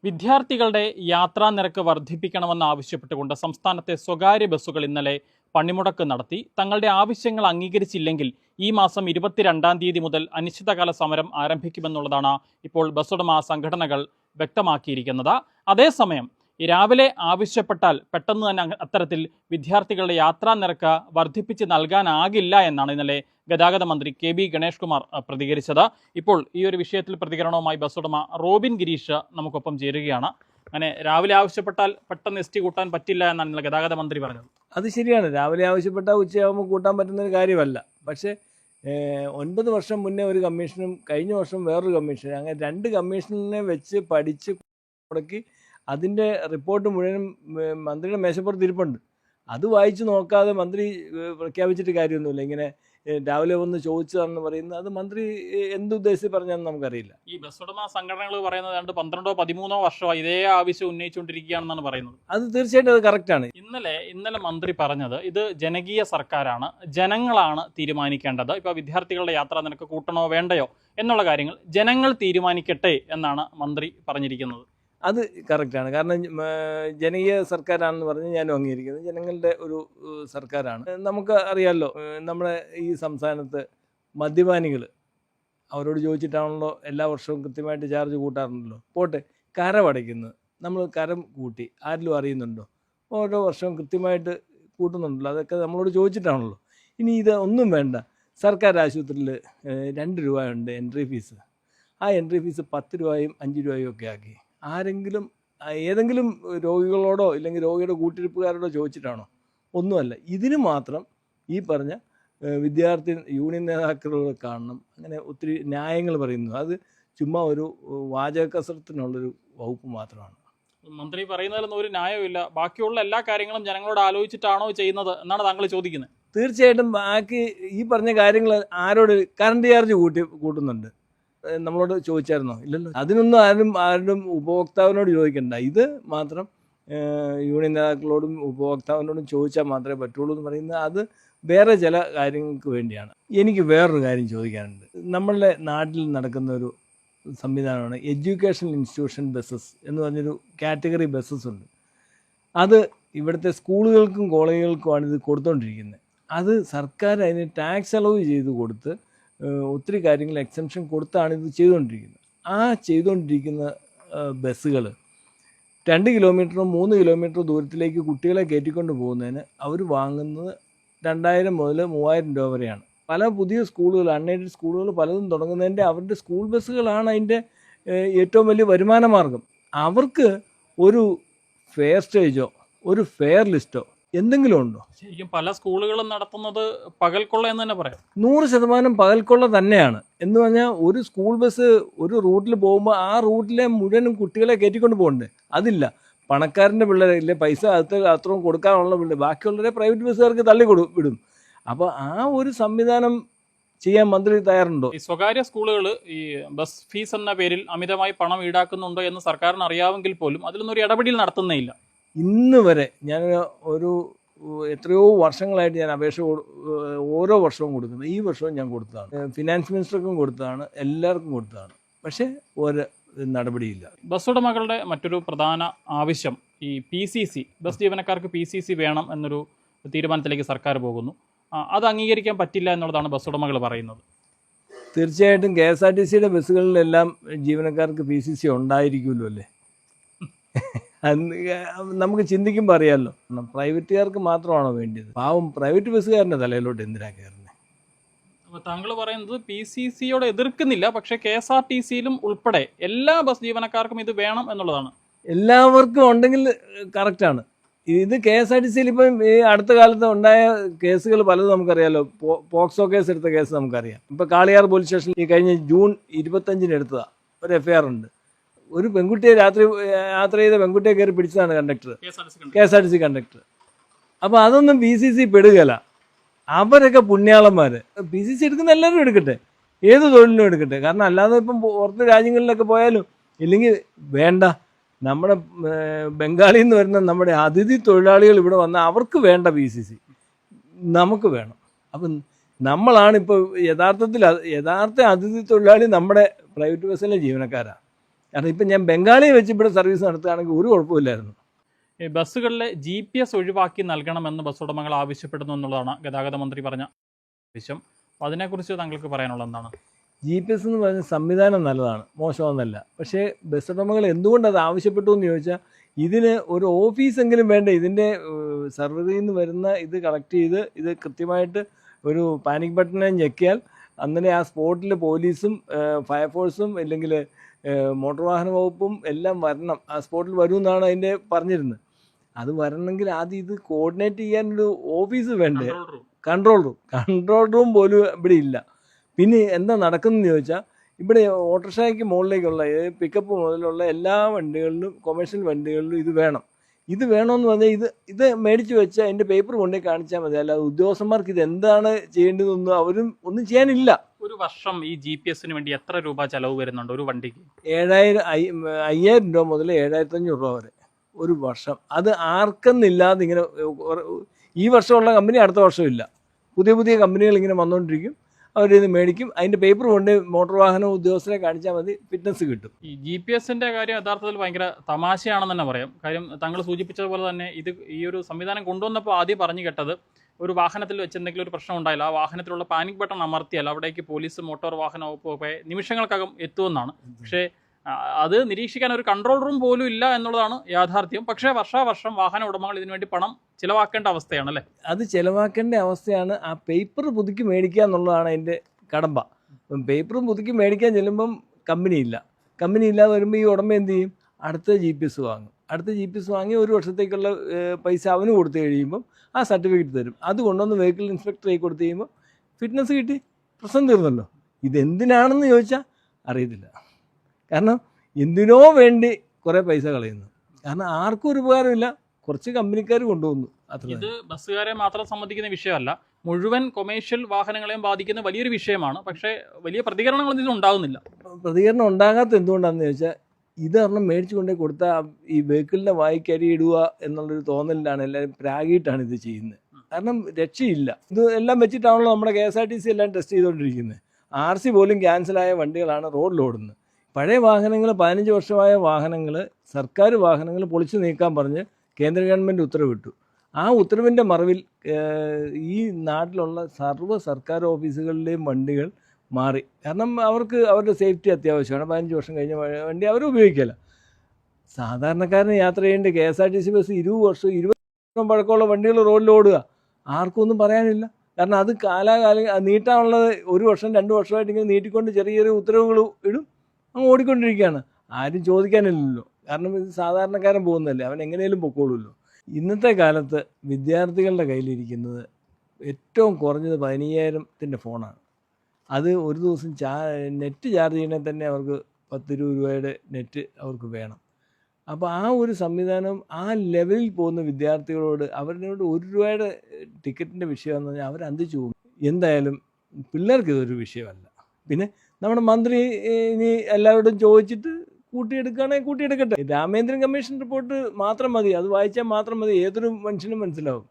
വിദ്യാർത്ഥികളുടെ യാത്രാ നിരക്ക് വർദ്ധിപ്പിക്കണമെന്നാവശ്യപ്പെട്ടുകൊണ്ട് സംസ്ഥാനത്തെ സ്വകാര്യ ബസ്സുകൾ ഇന്നലെ പണിമുടക്ക് നടത്തി. തങ്ങളുടെ ആവശ്യങ്ങൾ അംഗീകരിച്ചില്ലെങ്കിൽ ഈ മാസം 22-ാം തീയതി മുതൽ അനിശ്ചിതകാല സമരം ആരംഭിക്കുമെന്നുള്ളതാണ് ഇപ്പോൾ ബസ്സുടമ സംഘടനകൾ വ്യക്തമാക്കിയിരിക്കുന്നത്. അതേസമയം രാവിലെ ആവശ്യപ്പെട്ടാൽ പെട്ടെന്ന് തന്നെ അത്തരത്തിൽ വിദ്യാർത്ഥികളുടെ യാത്രാ നിരക്ക് വർദ്ധിപ്പിച്ച് നൽകാനാകില്ല എന്നാണ് ഇന്നലെ ഗതാഗത മന്ത്രി കെ.ബി. ഗണേഷ് കുമാർ പ്രതികരിച്ചത്. ഇപ്പോൾ ഈ ഒരു വിഷയത്തിൽ പ്രതികരണവുമായി ബസ്സുടമ റോബിൻ ഗിരീഷ് നമുക്കൊപ്പം ചേരുകയാണ്. അങ്ങനെ രാവിലെ ആവശ്യപ്പെട്ടാൽ പെട്ടെന്ന് എസ് ടി കൂട്ടാൻ പറ്റില്ല എന്നാണ് ഇന്നലെ ഗതാഗത മന്ത്രി പറഞ്ഞത്. അത് ശരിയാണ്. രാവിലെ ആവശ്യപ്പെട്ടാൽ ഉച്ചയാകുമ്പോൾ കൂട്ടാൻ പറ്റുന്നൊരു കാര്യമല്ല. പക്ഷേ 9 വർഷം മുന്നേ ഒരു കമ്മീഷനും കഴിഞ്ഞ വർഷം വേറൊരു കമ്മീഷനും, അങ്ങനെ 2 കമ്മീഷനെ വെച്ച് പഠിച്ച് മുടക്കി അതിൻ്റെ റിപ്പോർട്ട് മുഴുവനും മന്ത്രിയുടെ മേശപ്പുറത്ത് ഇരിപ്പുണ്ട്. അത് വായിച്ച് നോക്കാതെ മന്ത്രി പ്രഖ്യാപിച്ചിട്ട് കാര്യമൊന്നുമില്ല. ഇങ്ങനെ രാവിലെ വന്ന് ചോദിച്ചതാണെന്ന് പറയുന്നത് അത് മന്ത്രി എന്തുദ്ദേശിച്ച് പറഞ്ഞാന്ന് നമുക്കറിയില്ല. ഈ ബസ്സുടമ സംഘടനകൾ പറയുന്നത് 12-13 വർഷമായി ഇതേ ആവശ്യം ഉന്നയിച്ചുകൊണ്ടിരിക്കുകയാണെന്നാണ് പറയുന്നത്. അത് തീർച്ചയായിട്ടും അത് കറക്റ്റാണ്. ഇന്നലെ മന്ത്രി പറഞ്ഞത് ഇത് ജനകീയ സർക്കാരാണ്, ജനങ്ങളാണ് തീരുമാനിക്കേണ്ടത്. ഇപ്പോൾ വിദ്യാർത്ഥികളുടെ യാത്രാ നിരക്ക് കൂട്ടണോ വേണ്ടയോ എന്നുള്ള കാര്യങ്ങൾ ജനങ്ങൾ തീരുമാനിക്കട്ടെ എന്നാണ് മന്ത്രി പറഞ്ഞിരിക്കുന്നത്. അത് കറക്റ്റാണ്. കാരണം ജനകീയ സർക്കാരാണെന്ന് പറഞ്ഞ് ഞാനും അംഗീകരിക്കുന്നത്. ജനങ്ങളുടെ ഒരു സർക്കാരാണ്. നമുക്ക് അറിയാമല്ലോ, നമ്മുടെ ഈ സംസ്ഥാനത്ത് മദ്യപാനികൾ അവരോട് ചോദിച്ചിട്ടാണല്ലോ എല്ലാ വർഷവും കൃത്യമായിട്ട് ചാർജ് കൂട്ടാറുണ്ടല്ലോ. പോട്ടെ, കരമടയ്ക്കുന്നത് നമ്മൾ കരം കൂട്ടി ആരിലും അറിയുന്നുണ്ടോ? ഓരോ വർഷവും കൃത്യമായിട്ട് കൂട്ടുന്നുണ്ടല്ലോ. അതൊക്കെ നമ്മളോട് ചോദിച്ചിട്ടാണല്ലോ. ഇനി ഇത് ഒന്നും വേണ്ട. സർക്കാർ ആശുപത്രിയിൽ 2 രൂപയുണ്ട് എൻട്രി ഫീസ്. ആ എൻട്രി ഫീസ് 10 രൂപയും 5 രൂപയും ഒക്കെ ആക്കി. ആരെങ്കിലും ഏതെങ്കിലും രോഗികളോടോ ഇല്ലെങ്കിൽ രോഗിയുടെ കൂട്ടിരിപ്പുകാരോടോ ചോദിച്ചിട്ടാണോ? ഒന്നുമല്ല. ഇതിന് മാത്രം ഈ പറഞ്ഞ വിദ്യാർത്ഥി യൂണിയൻ നേതാക്കളോട് കാണണം. അങ്ങനെ ഒത്തിരി ന്യായങ്ങൾ പറയുന്നു. അത് ചുമ്മാ ഒരു വാചക കസരത്തിനുള്ളൊരു വകുപ്പ് മാത്രമാണ്. മന്ത്രി പറയുന്നതിലൊന്നും ഒരു ന്യായമില്ല. ബാക്കിയുള്ള എല്ലാ കാര്യങ്ങളും ജനങ്ങളോട് ആലോചിച്ചിട്ടാണോ ചെയ്യുന്നത് എന്നാണ് താങ്കൾ ചോദിക്കുന്നത്? തീർച്ചയായിട്ടും ബാക്കി ഈ പറഞ്ഞ കാര്യങ്ങൾ ആരോട് കറണ്ട് ചാർജ് കൂട്ടുന്നുണ്ട് നമ്മളോട് ചോദിച്ചായിരുന്നോ? ഇല്ലല്ലോ. അതിനൊന്നും ആരും ഉപഭോക്താവിനോട് ചോദിക്കണ്ട. ഇത് മാത്രം യൂണിയൻ നേതാക്കളോടും ഉപഭോക്താവിനോടും ചോദിച്ചാൽ മാത്രമേ പറ്റുള്ളൂ എന്ന് പറയുന്നത് അത് വേറെ ചില കാര്യങ്ങൾക്ക് വേണ്ടിയാണ്. എനിക്ക് വേറൊരു കാര്യം ചോദിക്കാനുണ്ട്. നമ്മളുടെ നാട്ടിൽ നടക്കുന്ന ഒരു സംവിധാനമാണ് എഡ്യൂക്കേഷണൽ ഇൻസ്റ്റിറ്റ്യൂഷൻ ബസ്സസ് എന്ന് പറഞ്ഞൊരു കാറ്റഗറി ബസ്സസ് ഉണ്ട്. അത് ഇവിടുത്തെ സ്കൂളുകൾക്കും കോളേജുകൾക്കുമാണ് ഇത് കൊടുത്തുകൊണ്ടിരിക്കുന്നത്. അത് സർക്കാർ അതിന് ടാക്സ് അലവ് ചെയ്ത് കൊടുത്ത് ഒത്തിരി കാര്യങ്ങൾ എക്സംഷൻ കൊടുത്താണ് ഇത് ചെയ്തുകൊണ്ടിരിക്കുന്നത്. ആ ചെയ്തുകൊണ്ടിരിക്കുന്ന ബസ്സുകൾ 2 കിലോമീറ്ററും 3 കിലോമീറ്റർ ദൂരത്തിലേക്ക് കുട്ടികളെ കയറ്റിക്കൊണ്ട് പോകുന്നതിന് അവർ വാങ്ങുന്നത് 2000 മുതൽ 3000 രൂപ വരെയാണ്. പല പുതിയ സ്കൂളുകൾ, അൺഎയ്ഡഡ് സ്കൂളുകൾ പലതും തുടങ്ങുന്നതിൻ്റെ അവരുടെ സ്കൂൾ ബസ്സുകളാണ് അതിൻ്റെ ഏറ്റവും വലിയ വരുമാന മാർഗം. അവർക്ക് ഒരു ഫെയർ സ്റ്റേജോ ഒരു ഫെയർ ലിസ്റ്റോ എന്തെങ്കിലും ഉണ്ടോ? ശരിക്കും പല സ്കൂളുകളും നടത്തുന്നത് പകൽക്കൊള്ള എന്ന് തന്നെ പറയാം. 100% പകൽക്കൊള്ള തന്നെയാണ്. എന്ന് പറഞ്ഞാൽ ഒരു സ്കൂൾ ബസ് ഒരു റൂട്ടിൽ പോകുമ്പോൾ ആ റൂട്ടിലെ മുഴുവനും കുട്ടികളെ കയറ്റിക്കൊണ്ട് പോകണ്ടേ? അതില്ല. പണക്കാരൻ്റെ പിള്ളേരില്ലേ, പൈസ അത്രയും കൊടുക്കാനുള്ള പിള്ളേർ, ബാക്കിയുള്ളവരെ പ്രൈവറ്റ് ബസ്സുകാർക്ക് വിടും. അപ്പോൾ ആ ഒരു സംവിധാനം ചെയ്യാൻ മന്ത്രി തയ്യാറുണ്ടോ? ഈ സ്വകാര്യ സ്കൂളുകൾ ഈ ബസ് ഫീസ് എന്ന പേരിൽ അമിതമായി പണം ഈടാക്കുന്നുണ്ടോ എന്ന് സർക്കാരിന് അറിയാമെങ്കിൽ പോലും അതിലൊന്നും ഒരു ഇടപെടൽ നടത്തുന്നേയില്ല. ഇന്ന് വരെ ഞാൻ എത്രയോ വർഷങ്ങളായിട്ട് ഞാൻ അപേക്ഷ ഓരോ വർഷവും കൊടുക്കുന്നത്. ഈ വർഷവും ഞാൻ കൊടുത്തതാണ്. ഫിനാൻസ് മിനിസ്റ്റർക്കും കൊടുത്തതാണ്, എല്ലാവർക്കും കൊടുത്തതാണ്. പക്ഷേ ഒരു നടപടിയില്ല. ബസ് ഉടമകളുടെ മറ്റൊരു പ്രധാന ആവശ്യം ഈ PCC, ബസ് ജീവനക്കാർക്ക് PCC വേണം എന്നൊരു തീരുമാനത്തിലേക്ക് സർക്കാർ പോകുന്നു. അത് അംഗീകരിക്കാൻ പറ്റില്ല എന്നുള്ളതാണ് ബസ് ഉടമകൾ പറയുന്നത്. തീർച്ചയായിട്ടും KSRTCയുടെ ബസ്സുകളിലെല്ലാം ജീവനക്കാർക്ക് PCC ഉണ്ടായിരിക്കുമല്ലോ അല്ലേ? നമുക്ക് ചിന്തിക്കുമ്പോൾ അറിയാമല്ലോ. പ്രൈവറ്റുകാർക്ക് മാത്രമാണോ വേണ്ടിയത്? പാവം പ്രൈവറ്റ് ബസ്സുകാരൻ്റെ തലയിലോട്ട് എന്തിനാ കയറുന്നത്? അപ്പോൾ താങ്കൾ പറയുന്നത് PCCയോട് എതിർക്കുന്നില്ല, പക്ഷേ KSRTCയിലും ഉൾപ്പെടെ എല്ലാ ബസ് ജീവനക്കാർക്കും ഇത് വേണം എന്നുള്ളതാണ്. എല്ലാവർക്കും ഉണ്ടെങ്കിൽ കറക്റ്റാണ്. ഇത് KSRTCയിൽ ഇപ്പം ഈ അടുത്ത കാലത്ത് ഉണ്ടായ കേസുകൾ പലതും നമുക്കറിയാമല്ലോ. പോക്സോ കേസ് എടുത്ത കേസ് നമുക്കറിയാം. ഇപ്പോൾ കാളിയാർ പോലീസ് സ്റ്റേഷനിൽ ഈ കഴിഞ്ഞ ജൂൺ 25 എടുത്തതാണ് ഒരു FIR ഉണ്ട്. ഒരു പെൺകുട്ടിയെ യാത്ര ചെയ്ത പെൺകുട്ടിയെ കയറി പിടിച്ചതാണ് കണ്ടക്ടർ, KSRTC കണ്ടക്ടർ. അപ്പോൾ അതൊന്നും PCC പെടുകയില്ല. അവരൊക്കെ പുണ്യാളന്മാർ. PCC എടുക്കുന്ന എല്ലാവരും എടുക്കട്ടെ, ഏത് തൊഴിലിനും എടുക്കട്ടെ. കാരണം അല്ലാതെ ഇപ്പം പുറത്ത് രാജ്യങ്ങളിലൊക്കെ പോയാലും ഇല്ലെങ്കിൽ വേണ്ട. നമ്മുടെ ബംഗാളിൽ നിന്ന് വരുന്ന നമ്മുടെ അതിഥി തൊഴിലാളികൾ ഇവിടെ വന്നാൽ അവർക്ക് വേണ്ട PCC, നമുക്ക് വേണം. അപ്പം നമ്മളാണിപ്പോൾ യഥാർത്ഥ അതിഥി തൊഴിലാളി നമ്മുടെ പ്രൈവറ്റ് ബസ്സിലെ ജീവനക്കാരാണ്. കാരണം ഇപ്പം ഞാൻ ബംഗാളിയെ വെച്ച് ഇവിടെ സർവീസ് നടത്തുകയാണെങ്കിൽ ഒരു കുഴപ്പമില്ലായിരുന്നു. ഈ ബസ്സുകളിലെ GPS ഒഴിവാക്കി നൽകണമെന്ന് ബസ് ഉടമകൾ ആവശ്യപ്പെടുന്നു എന്നുള്ളതാണ് ഗതാഗത മന്ത്രി പറഞ്ഞ ആവശ്യം. അപ്പോൾ അതിനെക്കുറിച്ച് താങ്കൾക്ക് പറയാനുള്ളത് എന്താണ്? GPS എന്ന് പറയുന്ന സംവിധാനം നല്ലതാണ്, മോശമൊന്നല്ല. പക്ഷേ ബസ് ഉടമകൾ എന്തുകൊണ്ട് അത് ആവശ്യപ്പെട്ടു എന്ന് ചോദിച്ചാൽ, ഇതിന് ഒരു ഓഫീസെങ്കിലും വേണ്ടേ. ഇതിൻ്റെ സെർവറിൽ നിന്ന് വരുന്ന ഇത് കളക്ട് ചെയ്ത് ഇത് കൃത്യമായിട്ട് ഒരു പാനിക് ബട്ടനെ ഞെക്കിയാൽ അങ്ങനെ ആ സ്പോട്ടിൽ പോലീസും ഫയർഫോഴ്സും ഇല്ലെങ്കിൽ മോട്ടോർ വാഹന വകുപ്പും എല്ലാം വരണം. ആ സ്പോട്ടിൽ വരുമെന്നാണ് അതിൻ്റെ പറഞ്ഞിരുന്നത്. അത് വരണമെങ്കിൽ ആദ്യം ഇത് കോർഡിനേറ്റ് ചെയ്യാനൊരു ഓഫീസ് വേണ്ടേ, കൺട്രോൾ റൂം പോലും ഇവിടെ ഇല്ല. പിന്നെ എന്താ നടക്കുന്നതെന്ന് ചോദിച്ചാൽ, ഇവിടെ ഓട്ടോറിക്ഷയ്ക്ക് മുകളിലേക്കുള്ള പിക്കപ്പ് മുതലുള്ള എല്ലാ വണ്ടികളിലും കൊമേഴ്ഷ്യൽ വണ്ടികളിലും ഇത് വേണം. ഇത് വേണമെന്ന് പറഞ്ഞാൽ ഇത് മേടിച്ച് വെച്ച് അതിൻ്റെ പേപ്പർ കൊണ്ടേ കാണിച്ചാൽ മതി. അല്ലാതെ ഉദ്യോഗസ്ഥന്മാർക്ക് ഇത് എന്താണ് ചെയ്യേണ്ടതെന്നൊന്നും അവരും ഒന്നും ചെയ്യാനില്ല. ഒരു വർഷം ഈ GPS-ന് വേണ്ടി എത്ര രൂപ ചെലവ് വരുന്നുണ്ട് ഒരു വണ്ടിക്ക്? 5,000 രൂപ മുതൽ 7,500 രൂപ വരെ ഒരു വർഷം. അത് ആർക്കെന്നില്ലാതെ ഇങ്ങനെ ഈ വർഷമുള്ള കമ്പനി അടുത്ത വർഷമില്ല. പുതിയ കമ്പനികൾ ഇങ്ങനെ വന്നുകൊണ്ടിരിക്കും. അവരിത് മേടിക്കും. അതിൻ്റെ പേപ്പർ കൊണ്ട് മോട്ടോർ വാഹന ഉദ്യോഗസ്ഥരെ കാണിച്ചാൽ മതി, ഫിറ്റ്നസ് കിട്ടും. ഈ GPS-ന്റെ കാര്യം യഥാർത്ഥത്തിൽ ഭയങ്കര തമാശയാണെന്ന് തന്നെ പറയാം. കാര്യം താങ്കൾ സൂചിപ്പിച്ചതുപോലെ തന്നെ ഈ ഒരു സംവിധാനം കൊണ്ടുവന്നപ്പോൾ ആദ്യം പറഞ്ഞു കേട്ടത്, ഒരു വാഹനത്തിൽ വെച്ച് എന്തെങ്കിലും ഒരു പ്രശ്നം ഉണ്ടായില്ല, ആ വാഹനത്തിലുള്ള പാനിക് ബട്ടൺ അമർത്തിയാൽ അവിടേക്ക് പോലീസ് മോട്ടോർ വാഹന വകുപ്പ് നിമിഷങ്ങൾക്കകം എത്തുമെന്നാണ്. പക്ഷേ അത് നിരീക്ഷിക്കാൻ ഒരു കൺട്രോൾ റൂം പോലും ഇല്ല എന്നുള്ളതാണ് യാഥാർത്ഥ്യം. പക്ഷേ വർഷാവർഷം വാഹന ഉടമകൾ ഇതിനുവേണ്ടി പണം ചിലവാക്കേണ്ട അവസ്ഥയാണ് അല്ലേ? അത് ചിലവാക്കേണ്ട അവസ്ഥയാണ്. ആ പേപ്പർ പുതുക്കി മേടിക്കുക എന്നുള്ളതാണ് അതിൻ്റെ കടമ്പ. പേപ്പറും പുതുക്കി മേടിക്കാൻ ചെല്ലുമ്പം കമ്പനി ഇല്ലാതെ വരുമ്പോൾ ഈ ഉടമ എന്ത് ചെയ്യും? അടുത്ത GPS വാങ്ങും. അടുത്ത GPS വാങ്ങി ഒരു വർഷത്തേക്കുള്ള പൈസ അവന് കൊടുത്തു കഴിയുമ്പം ആ സർട്ടിഫിക്കറ്റ് തരും. അത് കൊണ്ടുവന്ന് വെഹിക്കിൾ ഇൻസ്പെക്ടറായി കൊടുത്തു കഴിയുമ്പോൾ ഫിറ്റ്നസ് കിട്ടി, പ്രശ്നം തീർന്നല്ലോ. ഇതെന്തിനാണെന്ന് ചോദിച്ചാൽ അറിയത്തില്ല. കാരണം എന്തിനോ വേണ്ടി കുറേ പൈസ കളയുന്നു. കാരണം ആർക്കും ഒരു ഉപകാരമില്ല, കുറച്ച് കമ്പനിക്കാർ കൊണ്ടുവന്നു. ഇത് ബസ്സുകാരെ മാത്രം സംബന്ധിക്കുന്ന വിഷയമല്ല, മുഴുവൻ കൊമേഴ്ഷ്യൽ വാഹനങ്ങളെയും ബാധിക്കുന്ന വലിയൊരു വിഷയമാണ്. പക്ഷേ വലിയ പ്രതികരണങ്ങളൊന്നും ഇതിന് ഉണ്ടാകുന്നില്ല. പ്രതികരണം ഉണ്ടാകാത്ത എന്തുകൊണ്ടാണെന്ന് ചോദിച്ചാൽ, ഇത് കാരണം മേടിച്ചു കൊണ്ടേ കൊടുത്താൽ ഈ വെഹിക്കിളിൻ്റെ വായിക്കരി ഇടുക എന്നുള്ളൊരു തോന്നലിലാണ് എല്ലാവരും പ്രാഗിയിട്ടാണ് ഇത് ചെയ്യുന്നത്. കാരണം രക്ഷയില്ല. ഇത് എല്ലാം വെച്ചിട്ടാണല്ലോ നമ്മുടെ KSRTC എല്ലാം ടെസ്റ്റ് ചെയ്തുകൊണ്ടിരിക്കുന്നത്. RC പോലും ക്യാൻസലായ വണ്ടികളാണ് റോഡിലോടുന്നത്. പഴയ വാഹനങ്ങൾ, 15 വർഷമായ വാഹനങ്ങൾ, സർക്കാർ വാഹനങ്ങൾ പൊളിച്ചു നീക്കാൻ പറഞ്ഞ് കേന്ദ്ര ഗവൺമെൻറ് ഉത്തരവിട്ടു. ആ ഉത്തരവിൻ്റെ മറവിൽ ഈ നാട്ടിലുള്ള സർവ്വ സർക്കാർ ഓഫീസുകളിലെയും വണ്ടികൾ മാറി. കാരണം അവർക്ക് അവരുടെ സേഫ്റ്റി അത്യാവശ്യമാണ്. 15 വർഷം കഴിഞ്ഞ വണ്ടി അവർ ഉപയോഗിക്കില്ല. സാധാരണക്കാരന് യാത്ര ചെയ്യേണ്ട KSRTC ബസ് 20 വർഷം പഴക്കമുള്ള വണ്ടികൾ റോഡിൽ ഓടുക. ആർക്കും ഒന്നും പറയാനില്ല. കാരണം അത് കാലാകാലം നീട്ടാനുള്ളത് 1 വർഷം 2 വർഷമായിട്ട് ഇങ്ങനെ നീട്ടിക്കൊണ്ട് ചെറിയ ഉത്തരവുകൾ ഇടും, അങ്ങ് ഓടിക്കൊണ്ടിരിക്കുകയാണ്. ആരും ചോദിക്കാനില്ലല്ലോ. കാരണം ഇത് സാധാരണക്കാരൻ പോകുന്നതല്ലേ, അവൻ എങ്ങനെയും പൊക്കോളുമല്ലോ. ഇന്നത്തെ കാലത്ത് വിദ്യാർത്ഥികളുടെ കയ്യിലിരിക്കുന്നത് ഏറ്റവും കുറഞ്ഞത് 15,000-ൻ്റെ ഫോണാണ്. അത് ഒരു ദിവസം നെറ്റ് ചാർജ് ചെയ്യണമെങ്കിൽ തന്നെ അവർക്ക് 10-20 രൂപയുടെ നെറ്റ് അവർക്ക് വേണം. അപ്പോൾ ആ ഒരു സംവിധാനം ആ ലെവലിൽ പോകുന്ന വിദ്യാർത്ഥികളോട് അവരോട് 1 രൂപയുടെ ടിക്കറ്റിൻ്റെ വിഷയമെന്ന് പറഞ്ഞാൽ അവർ അന്തിച്ചു പോകും. എന്തായാലും പിള്ളേർക്ക് ഇതൊരു വിഷയമല്ല. പിന്നെ നമ്മുടെ മന്ത്രി ഇനി എല്ലാവരോടും ചോദിച്ചിട്ട് കൂട്ടിയെടുക്കുകയാണെങ്കിൽ കൂട്ടിയെടുക്കട്ടെ. രാമേന്ദ്രൻ കമ്മീഷൻ റിപ്പോർട്ട് മാത്രം മതി, അത് വായിച്ചാൽ മാത്രം മതി, ഏതൊരു മനുഷ്യനും മനസ്സിലാവും.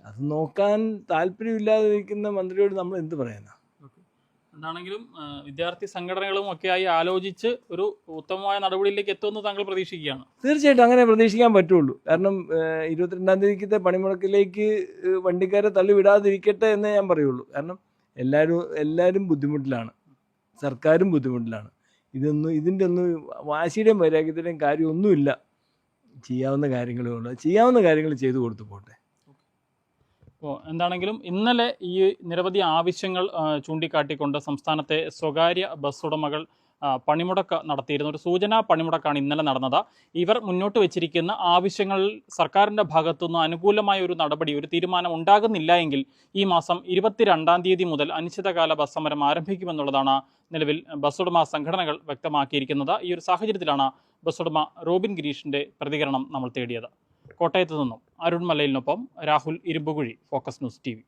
അത് നോക്കാൻ താല്പര്യമില്ലാതിരിക്കുന്ന മന്ത്രിയോട് നമ്മൾ എന്ത് പറയാനാണ്? എന്താണെങ്കിലും വിദ്യാർത്ഥി സംഘടനകളും ഒക്കെയായി ആലോചിച്ച് ഒരു ഉത്തമമായ നടപടിയിലേക്ക് എത്തുമെന്ന് താങ്കൾ പ്രതീക്ഷിക്കുകയാണ്? തീർച്ചയായിട്ടും അങ്ങനെ പ്രതീക്ഷിക്കാൻ പറ്റുള്ളൂ. കാരണം 22-ാം തീയതിക്കത്തെ പണിമുടക്കിലേക്ക് വണ്ടിക്കാരെ തള്ളിവിടാതിരിക്കട്ടെ എന്നേ ഞാൻ പറയുള്ളൂ. കാരണം എല്ലാവരും ബുദ്ധിമുട്ടിലാണ്, സർക്കാരും ബുദ്ധിമുട്ടിലാണ്. ഇതിൻ്റെ ഒന്നും വാശിയുടെയും വൈരാഗ്യത്തിൻ്റെയും കാര്യമൊന്നുമില്ല. ചെയ്യാവുന്ന കാര്യങ്ങളേ ഉള്ളൂ. ചെയ്യാവുന്ന കാര്യങ്ങൾ ചെയ്തു കൊടുത്തു പോട്ടെ. അപ്പോൾ എന്താണെങ്കിലും ഇന്നലെ ഈ നിരവധി ആവശ്യങ്ങൾ ചൂണ്ടിക്കാട്ടിക്കൊണ്ട് സംസ്ഥാനത്തെ സ്വകാര്യ ബസ് ഉടമകൾ പണിമുടക്ക് നടത്തിയിരുന്ന ഒരു സൂചനാ പണിമുടക്കാണ് ഇന്നലെ നടന്നത്. ഇവർ മുന്നോട്ട് വെച്ചിരിക്കുന്ന ആവശ്യങ്ങളിൽ സർക്കാരിൻ്റെ ഭാഗത്തുനിന്ന് അനുകൂലമായ ഒരു നടപടി, ഒരു തീരുമാനം ഉണ്ടാകുന്നില്ല എങ്കിൽ ഈ മാസം 22-ാം തീയതി മുതൽ അനിശ്ചിതകാല ബസ് സമരം ആരംഭിക്കുമെന്നുള്ളതാണ് നിലവിൽ ബസ് ഉടമ സംഘടനകൾ വ്യക്തമാക്കിയിരിക്കുന്നത്. ഈ ഒരു സാഹചര്യത്തിലാണ് ബസ് ഉടമ റോബിൻ ഗിരീഷിൻ്റെ പ്രതികരണം നമ്മൾ തേടിയത്. കോട്ടയത്ത് നിന്നും അരുൺ മലയിലിനൊപ്പം Rahul Irumpukuzhi, focus news TV.